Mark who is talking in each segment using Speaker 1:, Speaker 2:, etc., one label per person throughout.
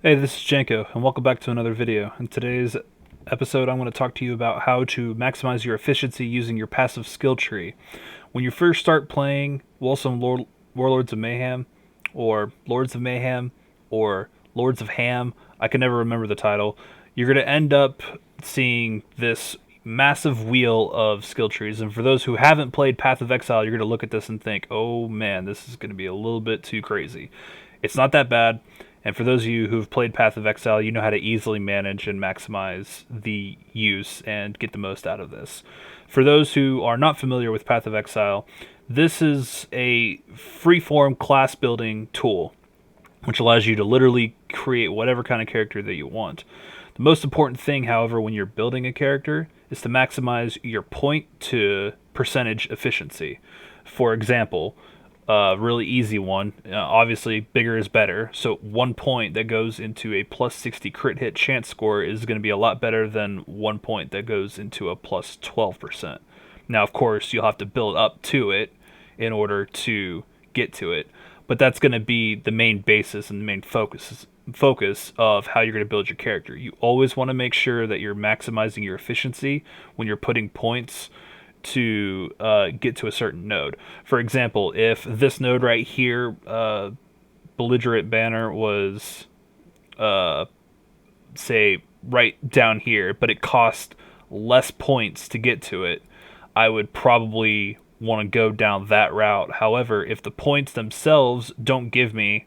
Speaker 1: Hey, this is Janko, and welcome back to another video. In today's episode, I'm going to talk to you about how to maximize your efficiency using your passive skill tree. When you first start playing Warlords of Mayhem, or Lords of Mayhem, or Lords of Ham, I can never remember the title, you're going to end up seeing this massive wheel of skill trees. And for those who haven't played Path of Exile, you're going to look at this and think, oh man, this is going to be a little bit too crazy. It's not that bad. And for those of you who've played Path of Exile, you know how to easily manage and maximize the use and get the most out of this. For those who are not familiar with Path of Exile, this is a free-form class building tool, which allows you to literally create whatever kind of character that you want. The most important thing, however, when you're building a character is to maximize your point to percentage efficiency. For example, really easy one. Obviously, bigger is better. So 1 point that goes into a plus 60 crit hit chance score is going to be a lot better than 1 point that goes into a plus 12%. Now, of course, you'll have to build up to it in order to get to it, but that's going to be the main basis and the main focus of how you're going to build your character. You always want to make sure that you're maximizing your efficiency when you're putting points to get to a certain node. For example, if this node right here, belligerent banner, was say right down here, but it cost less points to get to it, I would probably want to go down that route. However, if the points themselves don't give me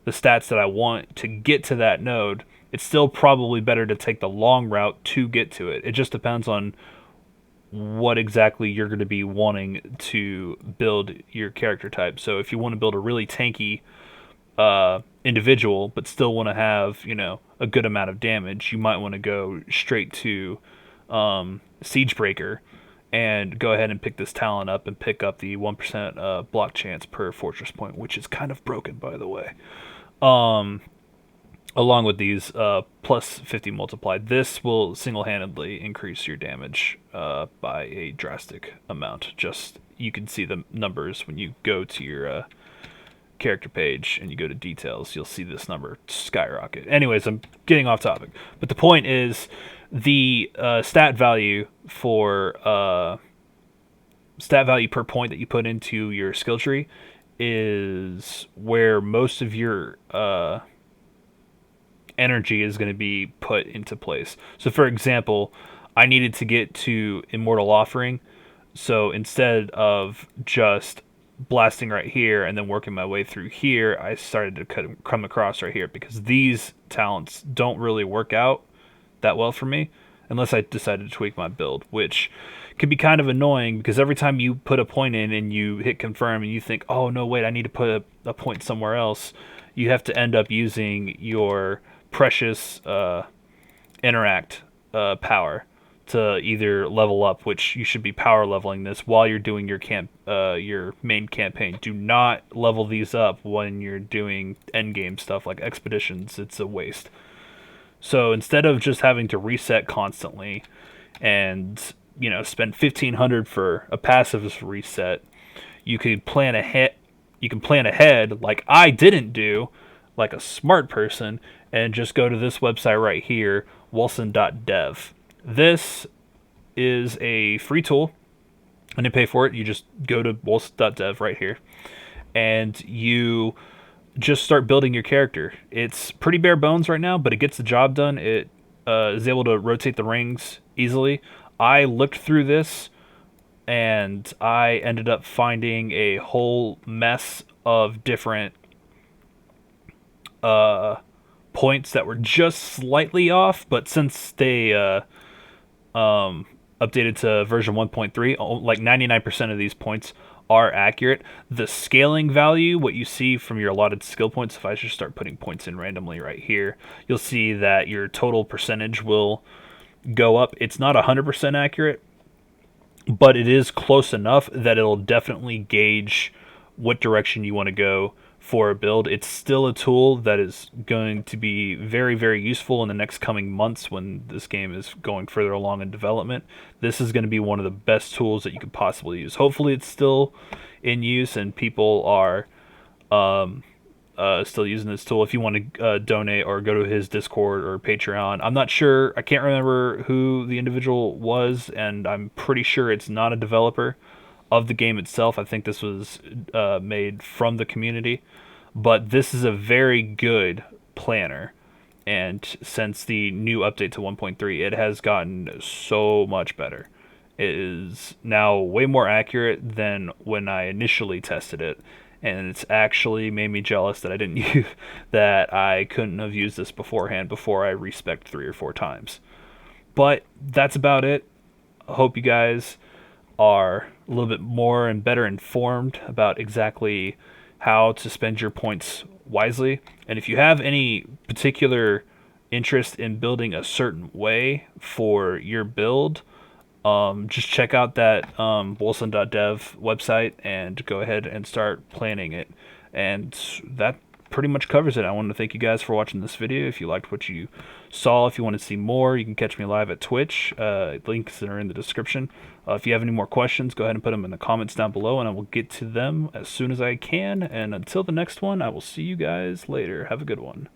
Speaker 1: the stats that I want to get to that node, it's still probably better to take the long route to get to it. It just depends on what exactly you're going to be wanting to build your character type. So if you want to build a really tanky individual, but still want to have, a good amount of damage, you might want to go straight to Siegebreaker and go ahead and pick this talent up and pick up the 1% block chance per fortress point, which is kind of broken, by the way. Along with these plus 50 multiplied, this will single-handedly increase your damage by a drastic amount. Just, you can see the numbers when you go to your character page and you go to details. You'll see this number skyrocket. Anyways, I'm getting off topic, but the point is the stat value per point that you put into your skill tree is where most of your energy is going to be put into place. So for example, I needed to get to Immortal Offering, so instead of just blasting right here and then working my way through here, I started to come across right here, because these talents don't really work out that well for me unless I decided to tweak my build, which can be kind of annoying, because every time you put a point in and you hit confirm and you think, oh no, wait, I need to put a point somewhere else, you have to end up using your precious interact power to either level up, which you should be power leveling this while you're doing your main campaign. Do not level these up when you're doing end game stuff like expeditions. It's a waste. So instead of just having to reset constantly and spend 1,500 for a passive reset, you can plan ahead. You can plan ahead, like I didn't do, like a smart person, and just go to this website right here, Wolcen.dev. This is a free tool. I didn't pay for it. You just go to Wolcen.dev right here, and you just start building your character. It's pretty bare bones right now, but it gets the job done. It is able to rotate the rings easily. I looked through this, and I ended up finding a whole mess of different points that were just slightly off, but since they updated to version 1.3, like 99% of these points are accurate. The scaling value, what you see from your allotted skill points, if I just start putting points in randomly right here, you'll see that your total percentage will go up. It's not 100% accurate, but it is close enough that it'll definitely gauge what direction you want to go for a build. It's still a tool that is going to be very, very useful in the next coming months when this game is going further along in development. This is going to be one of the best tools that you could possibly use. Hopefully it's still in use and people are still using this tool. If you want to donate or go to his Discord or Patreon, I'm not sure. I can't remember who the individual was, and I'm pretty sure it's not a developer of the game itself. I think this was made from the community, but this is a very good planner. And since the new update to 1.3, it has gotten so much better. It is now way more accurate than when I initially tested it, and it's actually made me jealous that I didn't use that I couldn't have used this beforehand before I respec'd 3 or 4 times. But that's about it. I hope you guys are a little bit more and better informed about exactly how to spend your points wisely. And if you have any particular interest in building a certain way for your build, just check out that Wolcen.dev website and go ahead and start planning it. And that pretty much covers it. I want to thank you guys for watching this video. If you liked what you saw, if you want to see more, you can catch me live at Twitch. Links are in the description. If you have any more questions, go ahead and put them in the comments down below, and I will get to them as soon as I can. And until the next one, I will see you guys later. Have a good one.